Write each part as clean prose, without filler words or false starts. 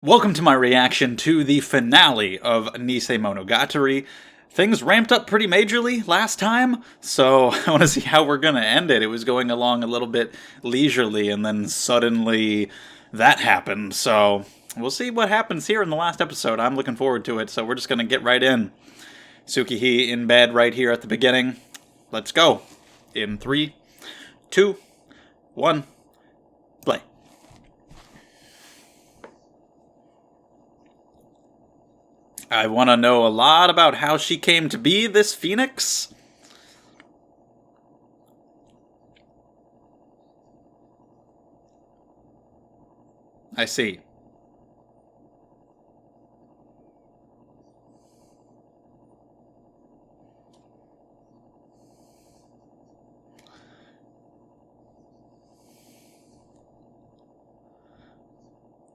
Welcome to my reaction to the finale of Nisemonogatari. Things ramped up pretty majorly last time, so I want to see how we're going to end it. It was going along a little bit leisurely, and then suddenly that happened. So we'll see what happens here in the last episode. I'm looking forward to it, so we're just going to get right in. Tsukihi in bed right here at the beginning. Let's go. In 3, 2, 1, play. I want to know a lot about how she came to be this phoenix. I see.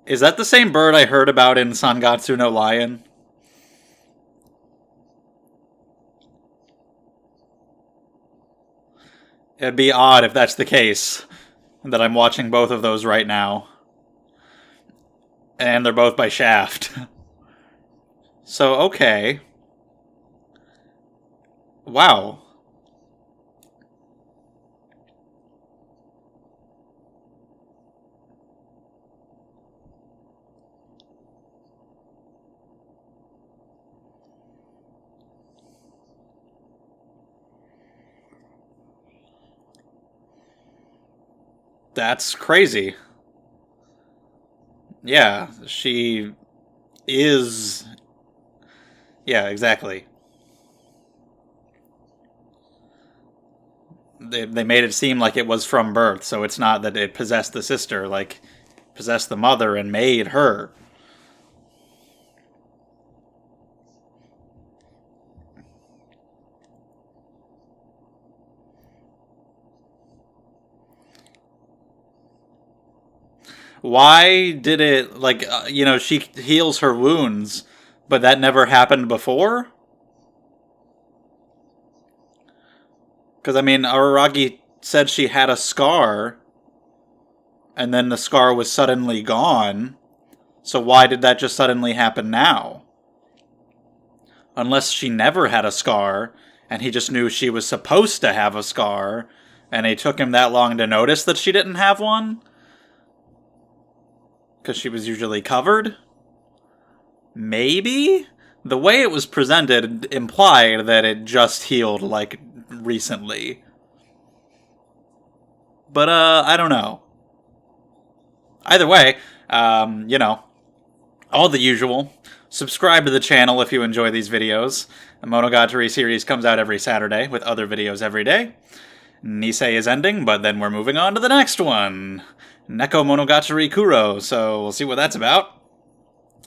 Is that the same bird I heard about in Sangatsu no Lion? It'd be odd if that's the case, that I'm watching both of those right now. And they're both by Shaft. So, okay. Wow. That's crazy. Yeah, she is... Yeah, exactly. They made it seem like it was from birth, so it's not that it possessed the sister, like, possessed the mother and made her. Why did it, like, she heals her wounds, but that never happened before? Because, I mean, Araragi said she had a scar, and then the scar was suddenly gone. So why did that just suddenly happen now? Unless she never had a scar, and he just knew she was supposed to have a scar, and it took him that long to notice that she didn't have one? Because she was usually covered? Maybe? The way it was presented implied that it just healed, like, recently. But, I don't know. Either way, all the usual. Subscribe to the channel if you enjoy these videos. The Monogatari series comes out every Saturday, with other videos every day. Nisei is ending, but then we're moving on to the next one. Nisemonogatari Kuro, so we'll see what that's about.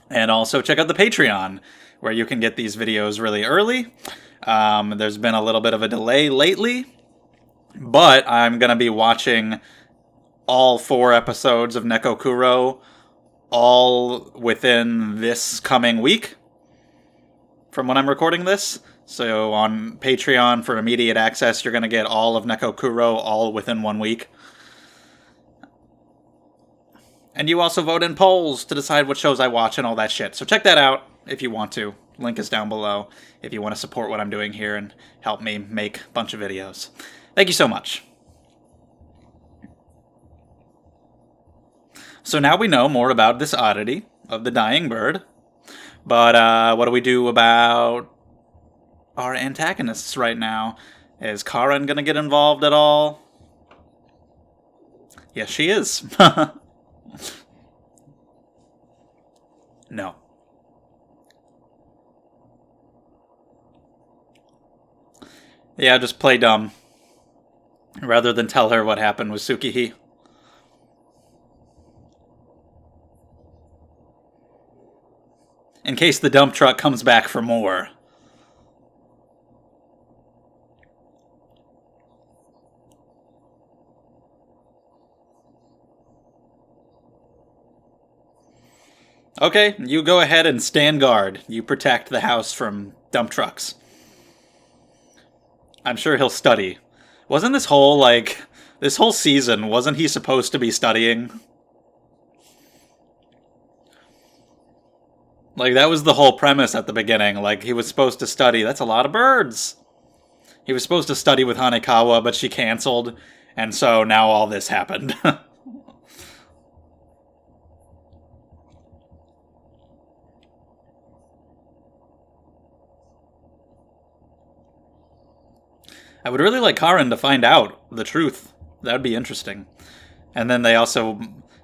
And also check out the Patreon, where you can get these videos really early. There's been a little bit of a delay lately, but I'm going to be watching all 4 episodes of Neko Kuro all within this coming week from when I'm recording this. So on Patreon for immediate access, you're going to get all of Neko Kuro all within 1 week. And you also vote in polls to decide what shows I watch and all that shit. So check that out if you want to. Link is down below if you want to support what I'm doing here and help me make a bunch of videos. Thank you so much. So now we know more about this oddity of the dying bird. But what do we do about our antagonists right now? Is Karen going to get involved at all? Yes, she is. No. Yeah, just play dumb. Rather than tell her what happened with Tsukihi. In case the dump truck comes back for more. Okay, you go ahead and stand guard. You protect the house from dump trucks. I'm sure he'll study. Wasn't this whole season, wasn't he supposed to be studying? Like, that was the whole premise at the beginning. Like, he was supposed to study. That's a lot of birds. He was supposed to study with Hanekawa, but she canceled. And so now all this happened. I would really like Karin to find out the truth. That would be interesting. And then they also,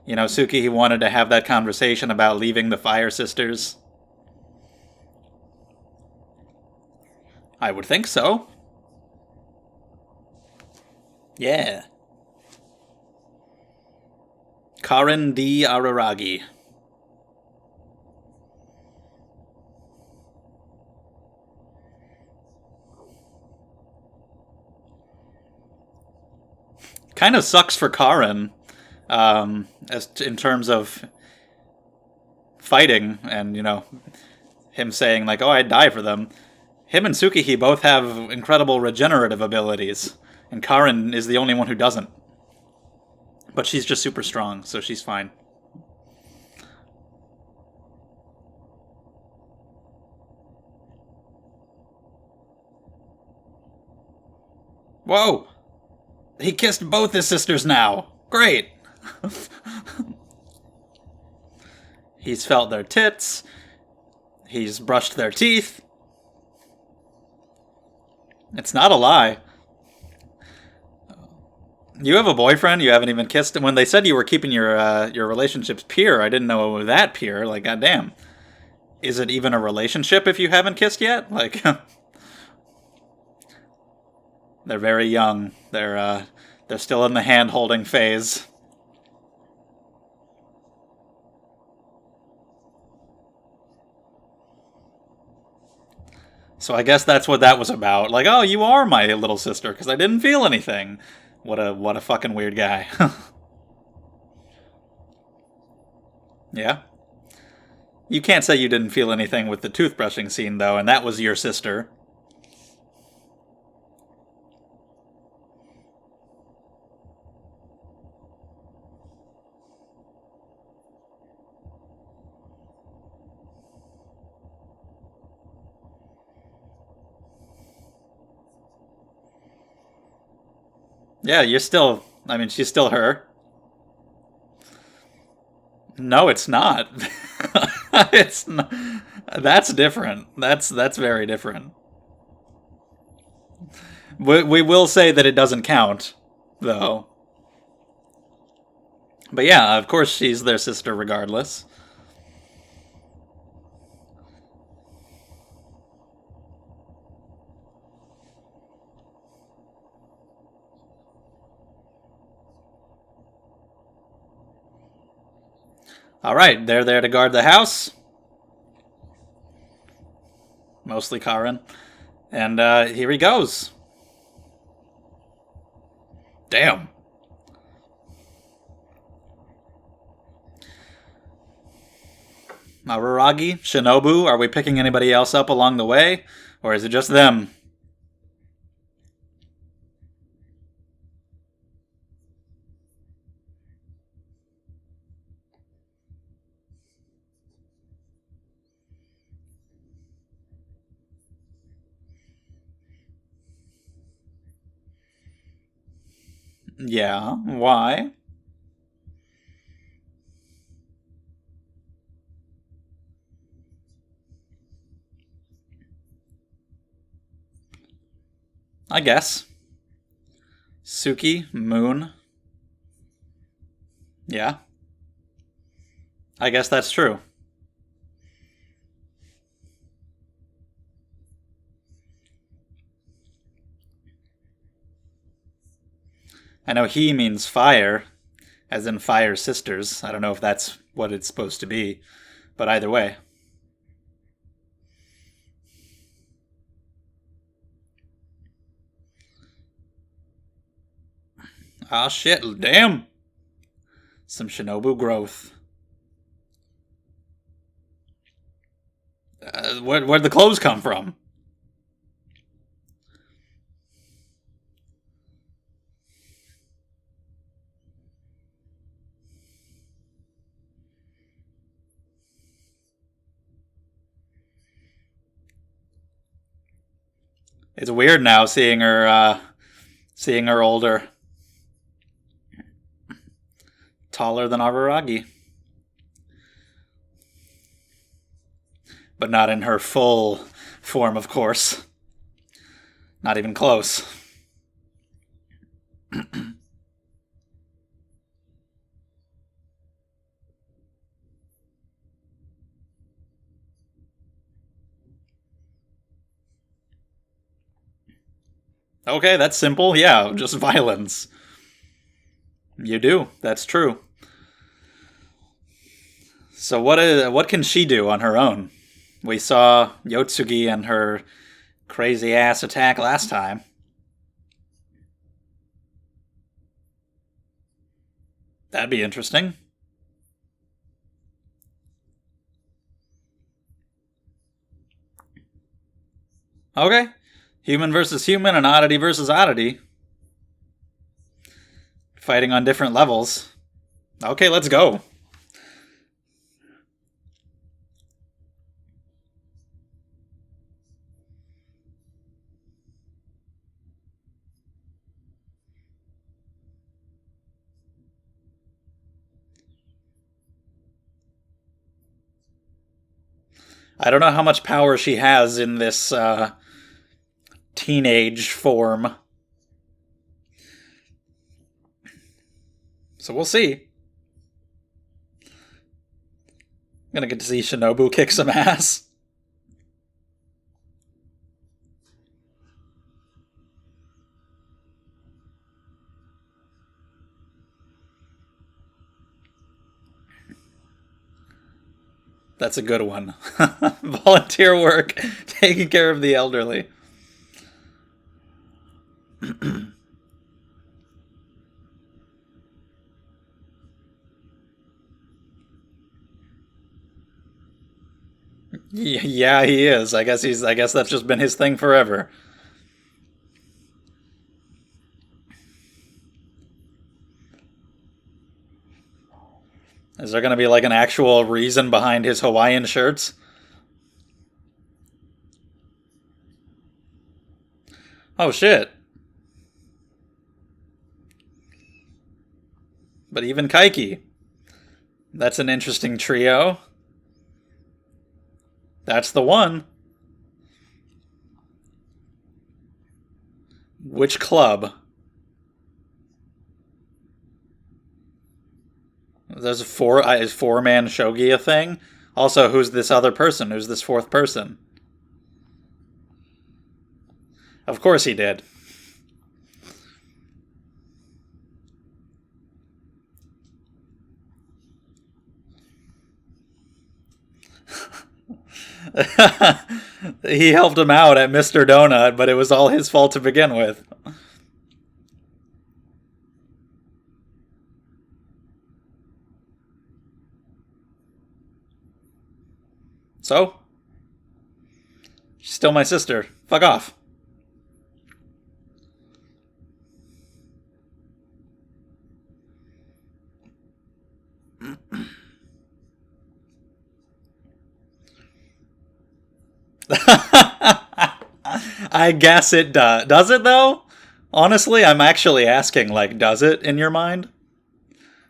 Tsukihi wanted to have that conversation about leaving the Fire Sisters. I would think so. Yeah. Karin D. Araragi. Kind of sucks for Karin, as in terms of fighting and, him saying, like, oh, I'd die for them. Him and Tsukihi both have incredible regenerative abilities, and Karin is the only one who doesn't. But she's just super strong, so she's fine. Whoa! He kissed both his sisters now! Great! He's felt their tits. He's brushed their teeth. It's not a lie. You have a boyfriend? You haven't even kissed him? When they said you were keeping your relationships pure, I didn't know it was that pure. Like, goddamn. Is it even a relationship if you haven't kissed yet? Like, they're very young. They're still in the hand-holding phase. So I guess that's what that was about. Like, oh, you are my little sister because I didn't feel anything. What a fucking weird guy. Yeah. You can't say you didn't feel anything with the toothbrushing scene though, and that was your sister. Yeah, you're still. I mean, she's still her. No, it's not. It's not. That's different. That's very different. We will say that it doesn't count, though. But yeah, of course she's their sister regardless. All right, they're there to guard the house. Mostly Karin. And here he goes. Damn. Araragi, Shinobu, are we picking anybody else up along the way? Or is it just them? Yeah, why? I guess. Suki, Moon. Yeah. I guess that's true. I know he means fire, as in fire sisters. I don't know if that's what it's supposed to be, but either way. Ah, shit, damn! Some Shinobu growth. Where'd the clothes come from? It's weird now seeing her older. Taller than Araragi. But not in her full form, of course. Not even close. Okay, that's simple. Yeah, just violence. You do. That's true. So what can she do on her own? We saw Yotsugi and her crazy ass attack last time. That'd be interesting. Okay. Human versus human and oddity versus oddity. Fighting on different levels. Okay, let's go. I don't know how much power she has in this teenage form. So we'll see. I'm gonna get to see Shinobu kick some ass. That's a good one. Volunteer work, taking care of the elderly. Yeah, he is. I guess that's just been his thing forever. Is there gonna be like an actual reason behind his Hawaiian shirts? Oh shit. But even Kaiki. That's an interesting trio. That's the one. Which club? There's a is 4-man shogi a thing? Also, who's this other person? Who's this fourth person? Of course he did. He helped him out at Mr. Donut, but it was all his fault to begin with. So? She's still my sister. Fuck off. I guess it does. Does it, though? Honestly, I'm actually asking, like, does it in your mind?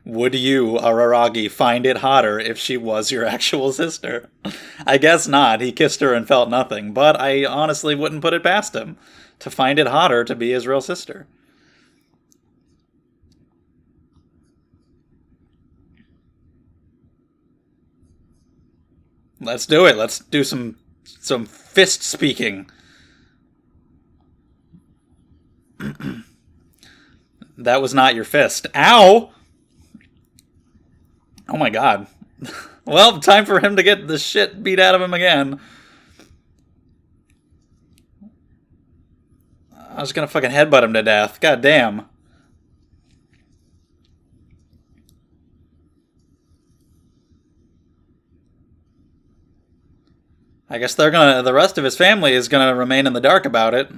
Would you, Araragi, find it hotter if she was your actual sister? I guess not. He kissed her and felt nothing, but I honestly wouldn't put it past him to find it hotter to be his real sister. Let's do it. Let's do some fist speaking. That was not your fist. Ow! Oh my god. Well, time for him to get the shit beat out of him again. I was gonna fucking headbutt him to death. God damn. I guess the rest of his family is gonna remain in the dark about it.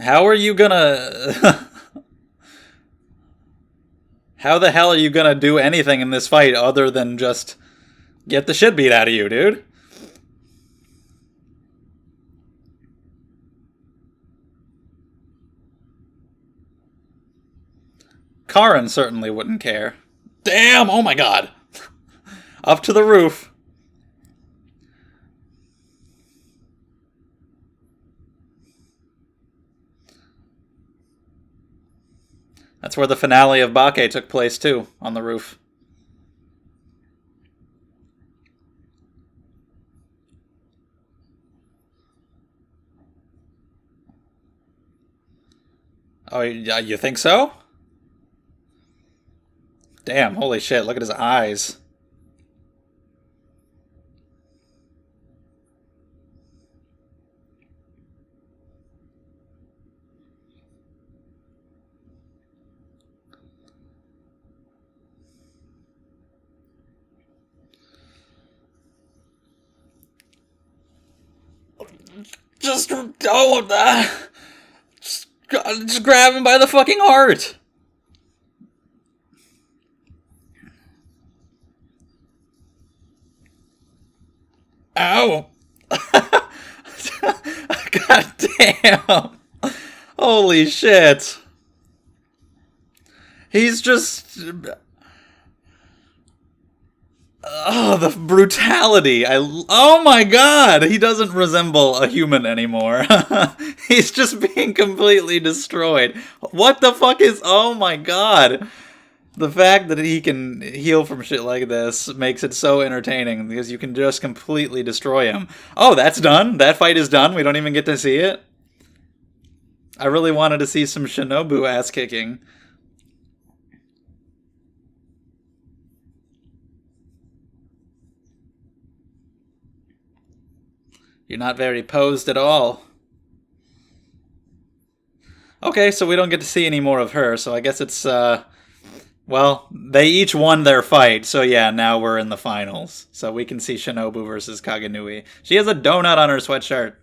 How are you gonna... How the hell are you gonna do anything in this fight other than just get the shit beat out of you, dude? Karin certainly wouldn't care. Damn, oh my god. Up to the roof. That's where the finale of Bake took place, too, on the roof. Oh, you think so? Damn, holy shit, look at his eyes. Just just grab him by the fucking heart. Ow. God damn. Holy shit. He's just... Oh, the brutality. Oh my god, he doesn't resemble a human anymore. He's just being completely destroyed. What the fuck is... Oh my god. The fact that he can heal from shit like this makes it so entertaining, because you can just completely destroy him. Oh, that's done? That fight is done? We don't even get to see it? I really wanted to see some Shinobu ass kicking. You're not very posed at all. Okay, so we don't get to see any more of her, so I guess it's, well, they each won their fight, so yeah, now we're in the finals. So we can see Shinobu versus Kagenui. She has a donut on her sweatshirt.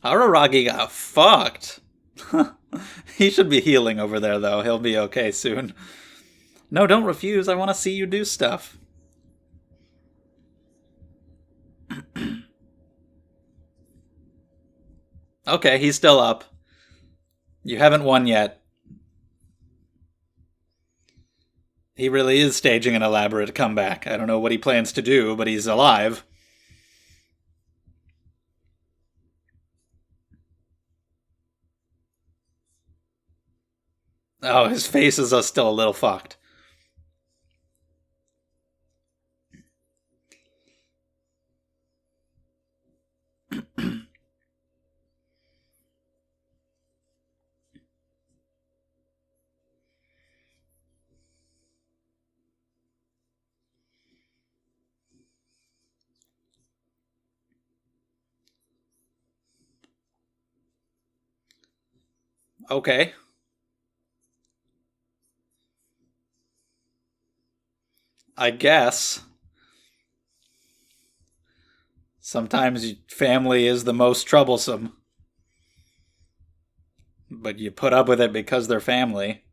Araragi got fucked. He should be healing over there, though. He'll be okay soon. No, don't refuse. I want to see you do stuff. Okay, he's still up. You haven't won yet. He really is staging an elaborate comeback. I don't know what he plans to do, but he's alive. Oh, his face is still a little fucked. Okay. I guess. Sometimes family is the most troublesome. But you put up with it because they're family.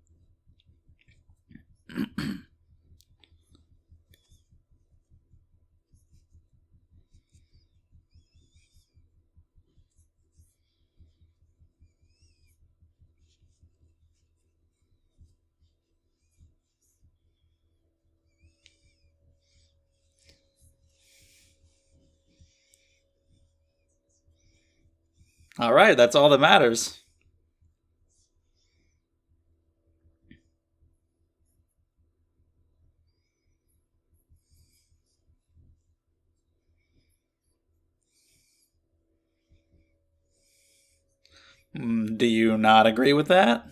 Alright, that's all that matters. Do you not agree with that?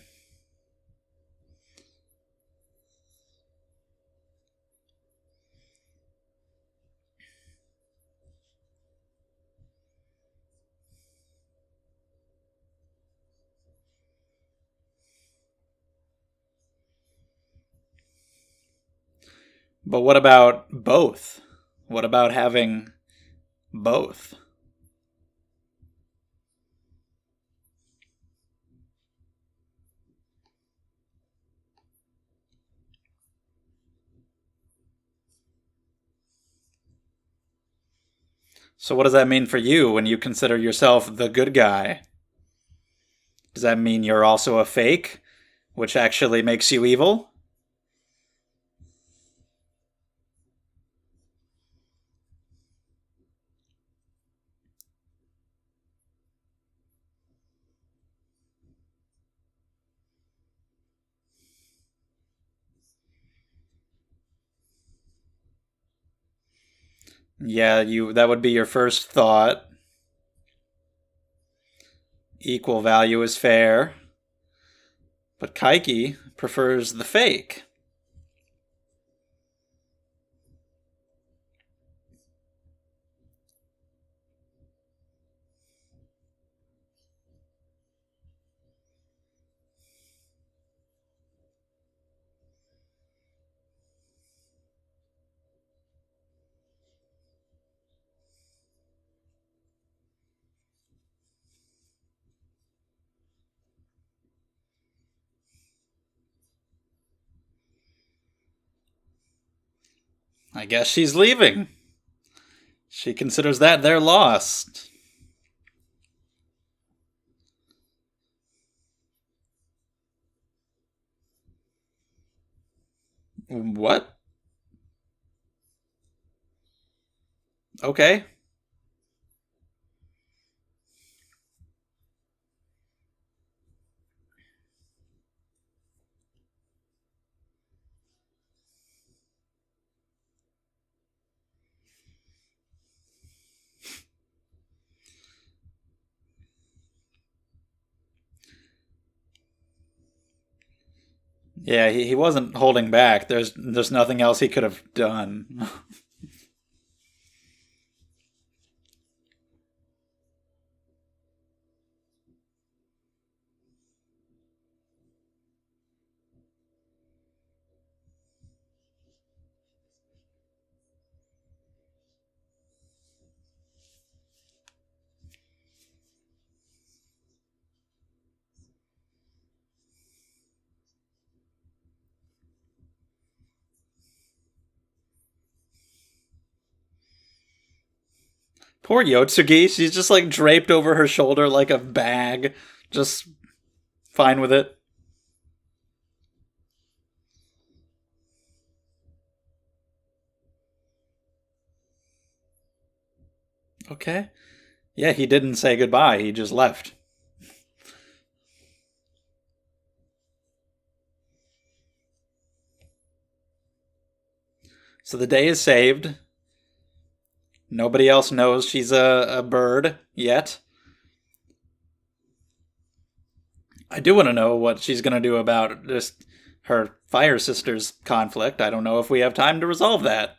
But what about both? What about having both? So what does that mean for you when you consider yourself the good guy? Does that mean you're also a fake, which actually makes you evil? Yeah, you that would be your first thought. Equal value is fair. But Kaiki prefers the fake. I guess she's leaving. She considers that they're lost. What? Okay. Yeah, he wasn't holding back. There's nothing else he could have done. Poor Yotsugi, she's just like draped over her shoulder like a bag, just fine with it. Okay. Yeah, he didn't say goodbye, he just left. So the day is saved. Nobody else knows she's a bird yet. I do want to know what she's going to do about just her fire sister's conflict. I don't know if we have time to resolve that.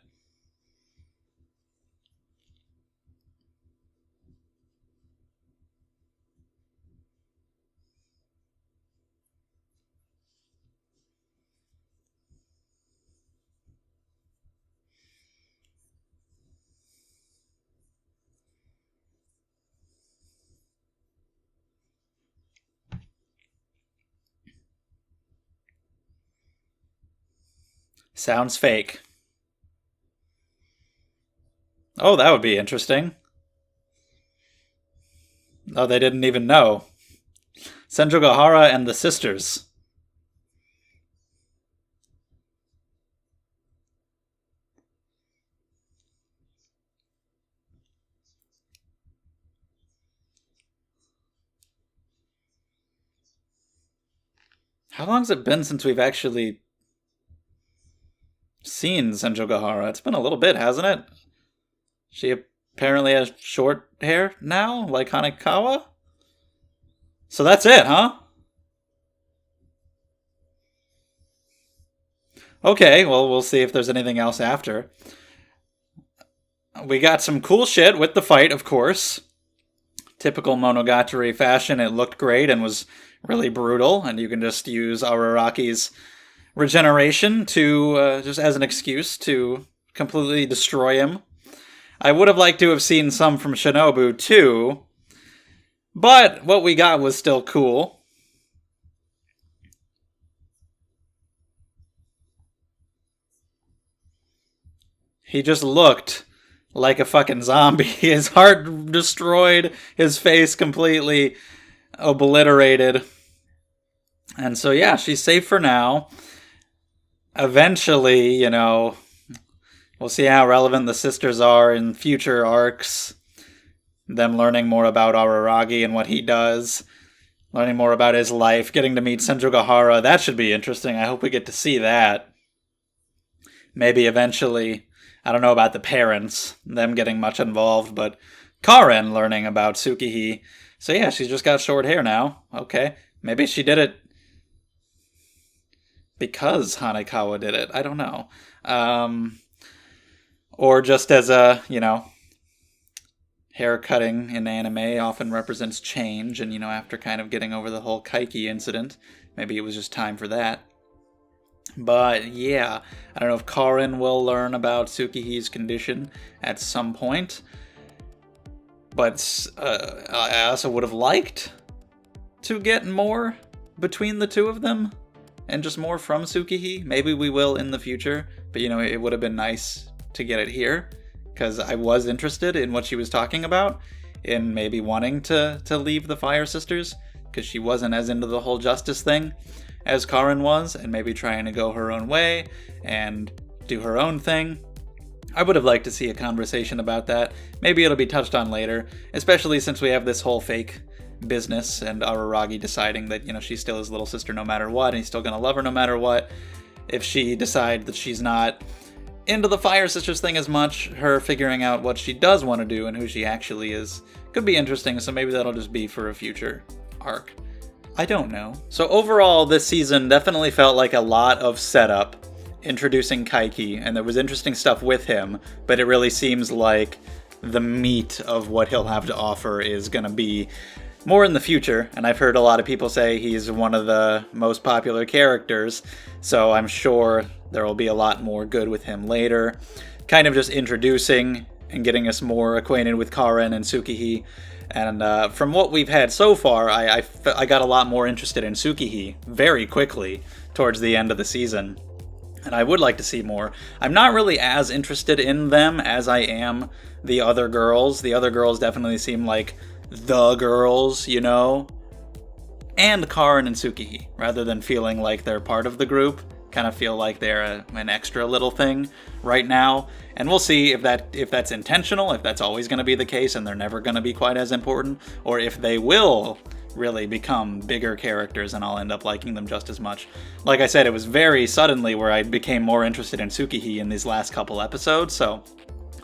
Sounds fake. Oh, that would be interesting. Oh, they didn't even know. Senjogahara and the sisters. How long's it been since we've actually seen Senjogahara? It's been a little bit, hasn't it? She apparently has short hair now, like Hanekawa? So that's it, huh? Okay, well, we'll see if there's anything else after. We got some cool shit with the fight, of course. Typical Monogatari fashion, it looked great and was really brutal, and you can just use Araraki's regeneration to just as an excuse to completely destroy him. I would have liked to have seen some from Shinobu too, but what we got was still cool. He just looked like a fucking zombie. His heart destroyed, his face completely obliterated. And so, yeah, she's safe for now. Eventually, we'll see how relevant the sisters are in future arcs. Them learning more about Araragi and what he does. Learning more about his life. Getting to meet Senjogahara. That should be interesting. I hope we get to see that. Maybe eventually, I don't know about the parents, them getting much involved, but Karen learning about Tsukihi. So yeah, she's just got short hair now. Okay. Maybe she did it because Hanekawa did it. I don't know. Or just as a, hair cutting in anime often represents change, and, after kind of getting over the whole Kaiki incident, maybe it was just time for that. But, yeah, I don't know if Karen will learn about Tsukihi's condition at some point, but I also would have liked to get more between the two of them, and just more from Tsukihi. Maybe we will in the future, but, it would have been nice to get it here, because I was interested in what she was talking about, in maybe wanting to leave the Fire Sisters, because she wasn't as into the whole justice thing as Karen was, and maybe trying to go her own way and do her own thing. I would have liked to see a conversation about that. Maybe it'll be touched on later, especially since we have this whole fake business and Araragi deciding that, she's still his little sister no matter what, and he's still going to love her no matter what. If she decides that she's not into the Fire Sisters thing as much, her figuring out what she does want to do and who she actually is could be interesting, so maybe that'll just be for a future arc. I don't know. So overall, this season definitely felt like a lot of setup, introducing Kaiki, and there was interesting stuff with him, but it really seems like the meat of what he'll have to offer is going to be more in the future, and I've heard a lot of people say he's one of the most popular characters, so I'm sure there will be a lot more good with him later. Kind of just introducing and getting us more acquainted with Karen and Tsukihi. And from what we've had so far, I got a lot more interested in Tsukihi very quickly towards the end of the season. And I would like to see more. I'm not really as interested in them as I am the other girls. The other girls definitely seem like the girls, and Karen and Tsukihi, rather than feeling like they're part of the group. Kind of feel like they're an extra little thing right now, and we'll see if that's intentional, if that's always going to be the case and they're never going to be quite as important, or if they will really become bigger characters and I'll end up liking them just as much. Like I said, it was very suddenly where I became more interested in Tsukihi in these last couple episodes, so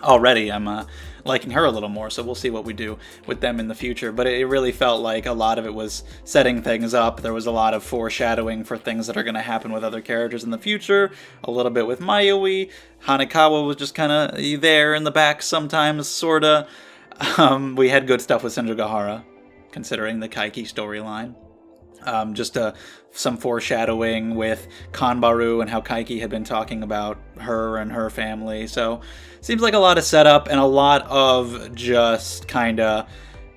already I'm liking her a little more, so we'll see what we do with them in the future. But it really felt like a lot of it was setting things up. There was a lot of foreshadowing for things that are going to happen with other characters in the future, a little bit with Mayui. Hanekawa was just kind of there in the back sometimes, sorta. We had good stuff with Senjogahara, considering the Kaiki storyline. Some foreshadowing with Kanbaru and how Kaiki had been talking about her and her family. So, seems like a lot of setup and a lot of just kind of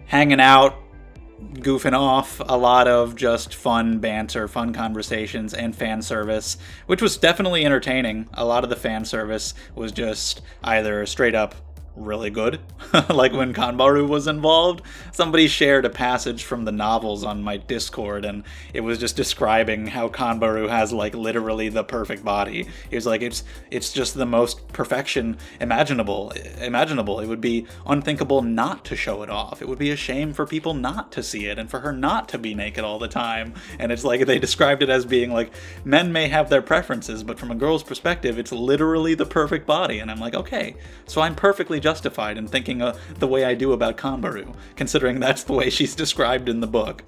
hanging out, goofing off, a lot of just fun banter, fun conversations, and fan service, which was definitely entertaining. A lot of the fan service was just either straight up really good, like when Kanbaru was involved. Somebody shared a passage from the novels on my Discord, and it was just describing how Kanbaru has like literally the perfect body. He was like, it's just the most perfection imaginable. It would be unthinkable not to show it off. It would be a shame for people not to see it and for her not to be naked all the time. And it's like they described it as being like, men may have their preferences, but from a girl's perspective, it's literally the perfect body. And I'm like, okay, so I'm perfectly justified in thinking the way I do about Kanbaru, considering that's the way she's described in the book.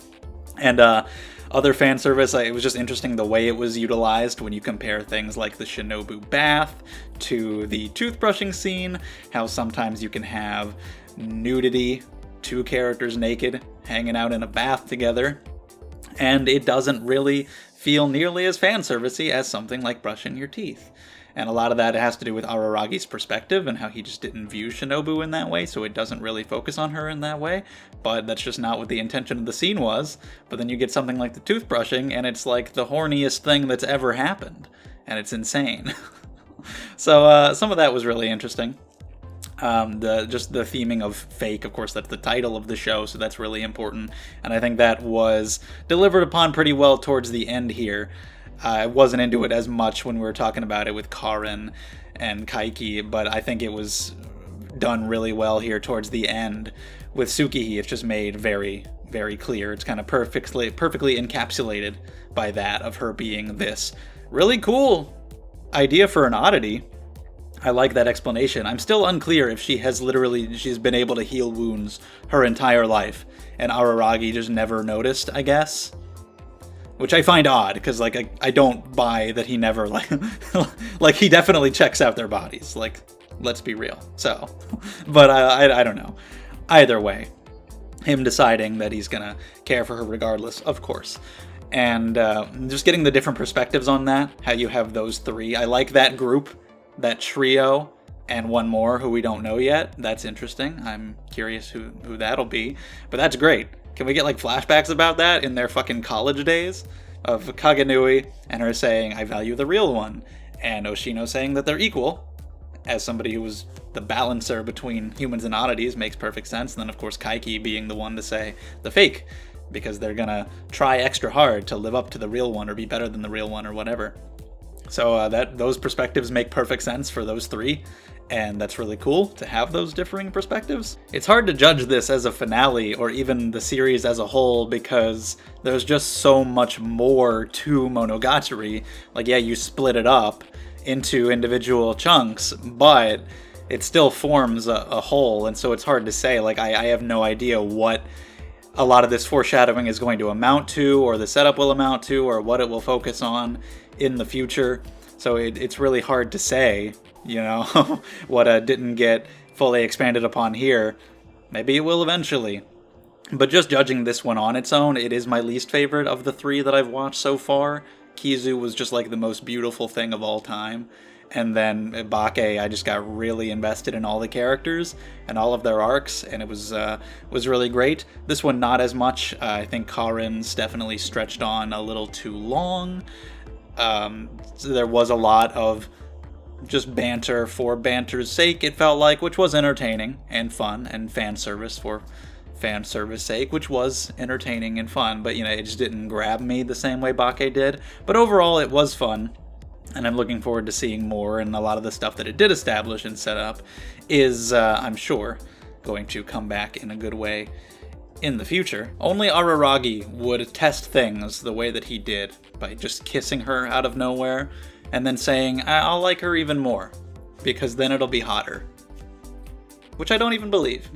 And other fan service, it was just interesting the way it was utilized when you compare things like the Shinobu bath to the toothbrushing scene, how sometimes you can have nudity, two characters naked, hanging out in a bath together, and it doesn't really feel nearly as fan servicey as something like brushing your teeth. And a lot of that has to do with Araragi's perspective and how he just didn't view Shinobu in that way, so it doesn't really focus on her in that way. But that's just not what the intention of the scene was. But then you get something like the toothbrushing, and it's like the horniest thing that's ever happened. And it's insane. So some of that was really interesting. The theming of fake, of course, that's the title of the show, so that's really important. And I think that was delivered upon pretty well towards the end here. I wasn't into it as much when we were talking about it with Karin and Kaiki, but I think it was done really well here towards the end. With Tsukihi, it's just made very, very clear. It's kind of perfectly encapsulated by that of her being this really cool idea for an oddity. I like that explanation. I'm still unclear if she's been able to heal wounds her entire life, and Araragi just never noticed, I guess. Which I find odd, because, like, I don't buy that he never, like, like, he definitely checks out their bodies. Like, let's be real. So, but I don't know. Either way, him deciding that he's gonna care for her regardless, of course. And just getting the different perspectives on that, how you have those three. I like that group, that trio, and one more who we don't know yet. That's interesting. I'm curious who that'll be. But that's great. Can we get, like, flashbacks about that in their fucking college days? Of Kagenui and her saying, I value the real one. And Oshino saying that they're equal. As somebody who was the balancer between humans and oddities makes perfect sense. And then, of course, Kaiki being the one to say the fake. Because they're gonna try extra hard to live up to the real one or be better than the real one or whatever. So those perspectives make perfect sense for those three. And that's really cool to have those differing perspectives. It's hard to judge this as a finale or even the series as a whole because there's just so much more to Monogatari. Like, yeah, you split it up into individual chunks, but it still forms a whole, and so it's hard to say. Like, I have no idea what a lot of this foreshadowing is going to amount to, or the setup will amount to, or what it will focus on in the future. So it's really hard to say, you know, what didn't get fully expanded upon here. Maybe it will eventually. But just judging this one on its own, it is my least favorite of the three that I've watched so far. Kizu was just like the most beautiful thing of all time. And then Bake, I just got really invested in all the characters and all of their arcs, and it was really great. This one, not as much. I think Karin's definitely stretched on a little too long. So there was a lot of just banter for banter's sake, it felt like, which was entertaining and fun, and fan service for fan service sake, which was entertaining and fun, but, you know, it just didn't grab me the same way Bake did. But overall, it was fun, and I'm looking forward to seeing more, and a lot of the stuff that it did establish and set up is, I'm sure, going to come back in a good way in the future. Only Araragi would test things the way that he did, by just kissing her out of nowhere, and then saying, I'll like her even more, because then it'll be hotter. Which I don't even believe.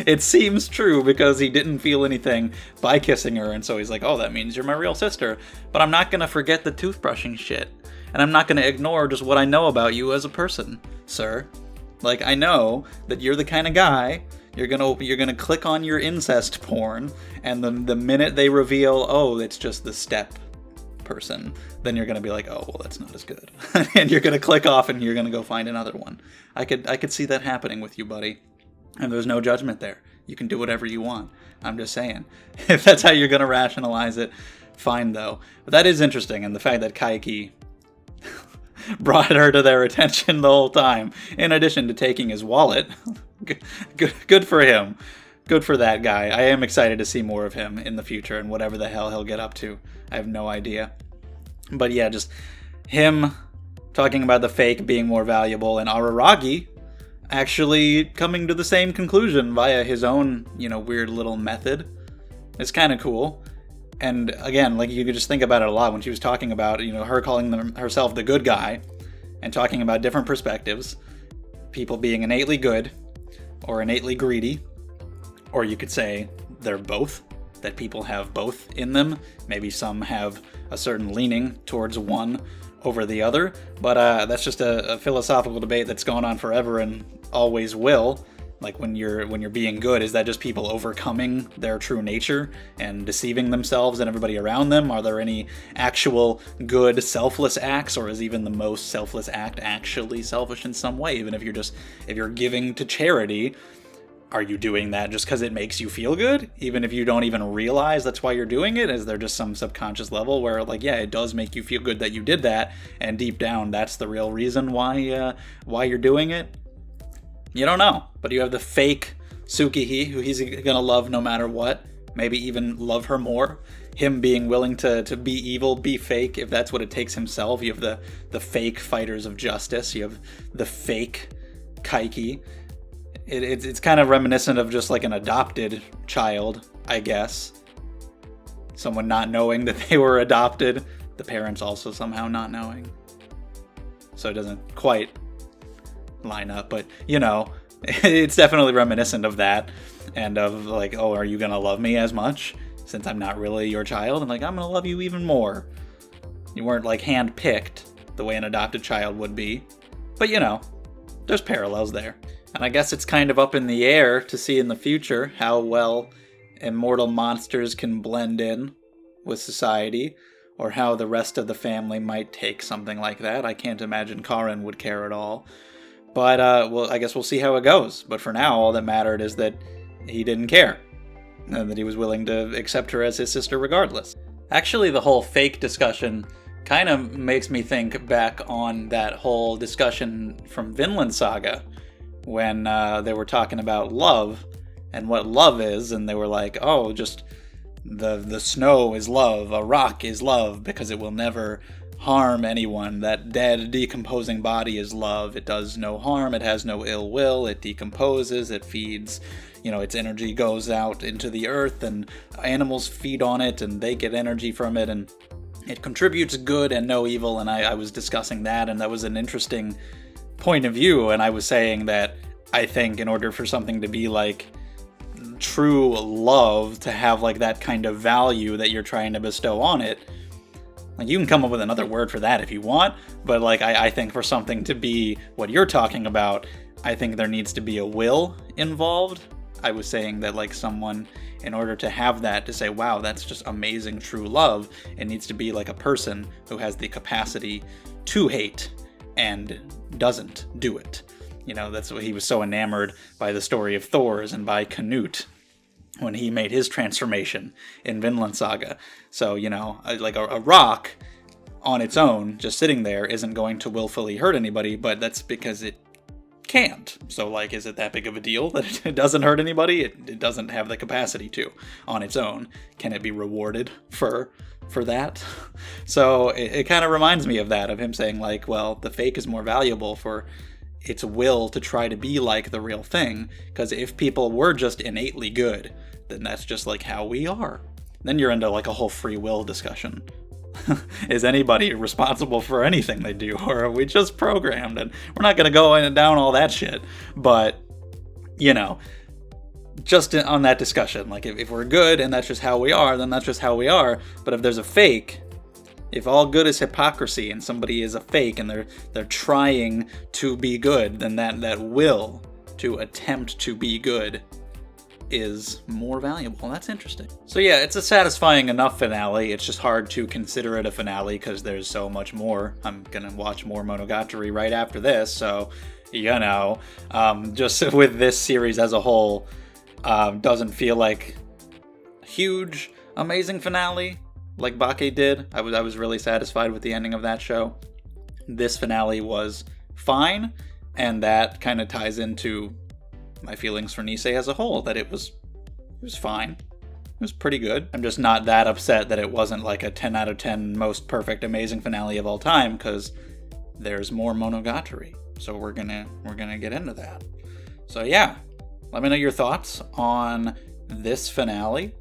It seems true, because he didn't feel anything by kissing her, and so he's like, oh, that means you're my real sister. But I'm not gonna forget the toothbrushing shit, and I'm not gonna ignore just what I know about you as a person, sir. Like, I know that you're the kind of guy, you're gonna click on your incest porn, and the minute they reveal, oh, it's just the step person, then you're gonna be like, oh, well, that's not as good. And you're gonna click off and you're gonna go find another one. I could see that happening with you, buddy. And there's no judgment there. You can do whatever you want. I'm just saying. If that's how you're gonna rationalize it, fine though. But that is interesting, and the fact that Kaiki brought her to their attention the whole time, in addition to taking his wallet. Good for him. Good for that guy. I am excited to see more of him in the future and whatever the hell he'll get up to. I have no idea. But yeah, just him talking about the fake being more valuable, and Araragi actually coming to the same conclusion via his own, you know, weird little method. It's kind of cool. And again, like, you could just think about it a lot when she was talking about, you know, her calling herself the good guy and talking about different perspectives. People being innately good or innately greedy. Or you could say they're both, that people have both in them. Maybe some have a certain leaning towards one over the other. But that's just a philosophical debate that's gone on forever and always will. Like when you're being good, is that just people overcoming their true nature and deceiving themselves and everybody around them? Are there any actual good selfless acts, or is even the most selfless act actually selfish in some way? Even if you're giving to charity, are you doing that just because it makes you feel good? Even if you don't even realize that's why you're doing it? Is there just some subconscious level where, like, yeah, it does make you feel good that you did that, and deep down, that's the real reason why you're doing it? You don't know. But you have the fake Tsukihi, who he's gonna love no matter what. Maybe even love her more. Him being willing to be evil, be fake, if that's what it takes himself. You have the fake fighters of justice. You have the fake Kaiki. It's kind of reminiscent of just like an adopted child, I guess. Someone not knowing that they were adopted. The parents also somehow not knowing. So it doesn't quite line up, but you know, it's definitely reminiscent of that. And of like, oh, are you gonna love me as much since I'm not really your child? And like, I'm gonna love you even more. You weren't like hand-picked the way an adopted child would be. But you know, there's parallels there. And I guess it's kind of up in the air to see in the future how well immortal monsters can blend in with society, or how the rest of the family might take something like that. I can't imagine Karin would care at all. But, well, I guess we'll see how it goes. But for now, all that mattered is that he didn't care, and that he was willing to accept her as his sister regardless. Actually, the whole fake discussion kind of makes me think back on that whole discussion from Vinland Saga, when they were talking about love and what love is, and they were like, oh, just the snow is love, a rock is love, because it will never harm anyone. That dead, decomposing body is love. It does no harm, it has no ill will, it decomposes, it feeds, you know, its energy goes out into the earth, and animals feed on it, and they get energy from it, and it contributes good and no evil. And I was discussing that, and that was an interesting point of view, and I was saying that I think in order for something to be like true love, to have like that kind of value that you're trying to bestow on it, like you can come up with another word for that if you want, but like I think for something to be what you're talking about, I think there needs to be a will involved. I was saying that like someone, in order to have that, to say, wow, that's just amazing true love, it needs to be like a person who has the capacity to hate and doesn't do it. You know, that's what he was so enamored by the story of Thor's and by Canute when he made his transformation in Vinland Saga. So, you know, like a rock on its own, just sitting there, isn't going to willfully hurt anybody, but that's because it can't. So, like, is it that big of a deal that it doesn't hurt anybody? It doesn't have the capacity to on its own. Can it be rewarded for that? So it kind of reminds me of that, of him saying like, well, the fake is more valuable for its will to try to be like the real thing, because if people were just innately good, then that's just like how we are. Then you're into like a whole free will discussion. Is anybody responsible for anything they do, or are we just programmed? And we're not going to go in and down all that shit, but you know, just on that discussion, like if we're good and that's just how we are, then that's just how we are. But if there's a fake, if all good is hypocrisy and somebody is a fake and they're trying to be good, then that will to attempt to be good is more valuable. That's interesting. So yeah, it's a satisfying enough finale. It's just hard to consider it a finale because there's so much more. I'm gonna watch more Monogatari right after this, so you know, just with this series as a whole, doesn't feel like a huge, amazing finale like Bake did. I was really satisfied with the ending of that show. This finale was fine, and that kind of ties into my feelings for Nisei as a whole, that it was fine. It was pretty good. I'm just not that upset that it wasn't like a 10 out of 10 most perfect, amazing finale of all time, because there's more Monogatari. So we're gonna get into that. So yeah, let me know your thoughts on this finale,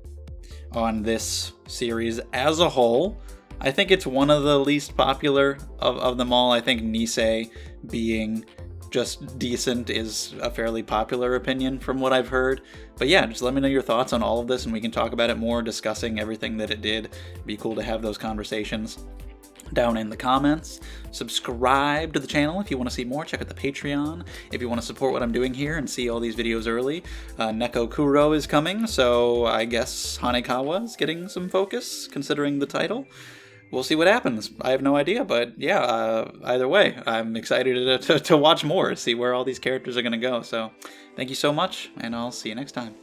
on this series as a whole. I think it's one of the least popular of them all. I think Nisei being just decent is a fairly popular opinion from what I've heard. But yeah, just let me know your thoughts on all of this and we can talk about it more, discussing everything that it did. It'd be cool to have those conversations. down in the comments. Subscribe to the channel if you want to see more. Check out the Patreon if you want to support what I'm doing here and see all these videos early. Neko Kuro is coming, so I guess Hanekawa is getting some focus, considering the title. We'll see what happens. I have no idea, but yeah, either way, I'm excited to watch more, see where all these characters are going to go. So thank you so much, and I'll see you next time.